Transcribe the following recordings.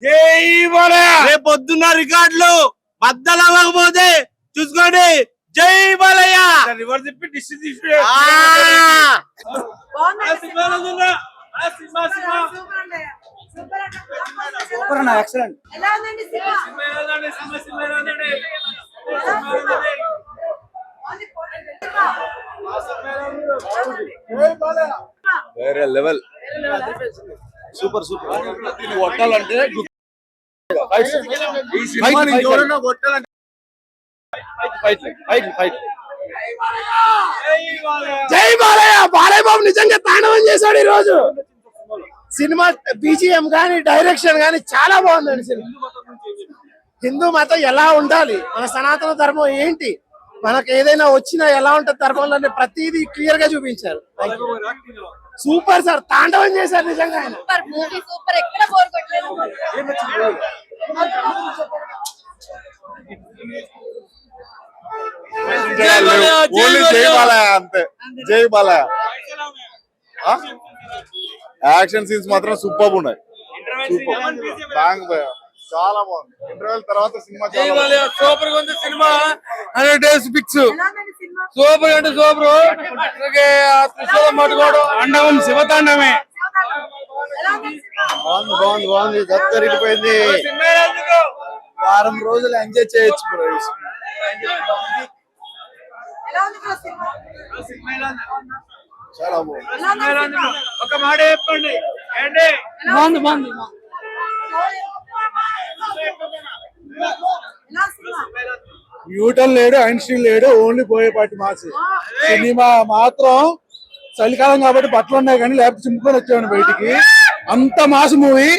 రేపు పొద్దున్న రికార్డులు బద్దలు అవ్వకపోతే చూసుకోండి. జై బాలయ్య. రివర్స్ తిప్పి డిస్ట్రిబ్యూషన్ సూపర్ అన్న, ఎక్సలెంట్. వేరే లెవెల్. Super super. కొట్టాలంటే జై బాలయ్య. బాలయ్య బాబు నిజంగా తాండవం చేశాడు ఈ రోజు. సినిమా బీజిఎం గానీ డైరెక్షన్ గానీ చాలా బాగుందండి. సినిమా హిందూ మతం ఎలా ఉండాలి, మన సనాతన ధర్మం ఏంటి, మనకు ఏదైనా వచ్చినా ఎలా ఉంటుంది ధర్మంలో ప్రతిదీ క్లియర్ గా చూపించారు. సూపర్ సార్, తాండవం చేశారు నిజంగా ఆయన. సూపర్, ఎక్కడ బోర్ కొట్టలేదు. జై బాలయ్య అంతే. జై బాలయ్య. యాక్షన్ సీన్స్ మాత్రం సూపర్ ఉన్నాయి. చాలా బాగుంది. ఇంటర్వెల్ తర్వాత సినిమా సూపర్ గా ఉంది. Cinema 100 days fix. సూపర్ అంటే సూపర్. తాండవం శివతాండవమే. బాగుంది బాగుంది. దత్తరిగిపోయింది. వారం రోజులు ఎంజాయ్ చేయొచ్చు బ్రో. చాలా బాగుంది. ఒక మాట చెప్పండి. న్యూటన్ లేడు, ఐన్స్టీన్ లేడు, ఓన్లీ పోయేపాటి మాస్. సినిమా మాత్రం చలికాలం కాబట్టి బట్టలు ఉన్నాయి కానీ లేకపోతే చింపుకొని వచ్చాను బయటికి. అంత మాస్ మూవీ.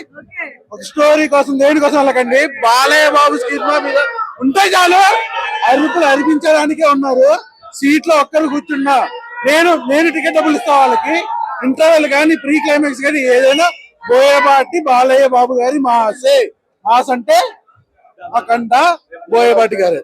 ఒక స్టోరీ కోసం దేనికోసం వెళ్ళకండి. బాలయ్య బాబు సినిమా మీద ఉంటే చాలు. అరుపులు అరిపించడానికే ఉన్నారు. సీట్ లో ఒక్కరు కూర్చున్నా నేను టికెట్ డబ్బులు ఇస్తా వాళ్ళకి. ఇంటర్వెల్ కానీ ప్రీ క్లైమాక్స్ కానీ ఏదైనా బోయేపాటి బాలయ్య బాబు గారి మాసే. మాస్ అంటే అఖండ బోయేపాటి గారే.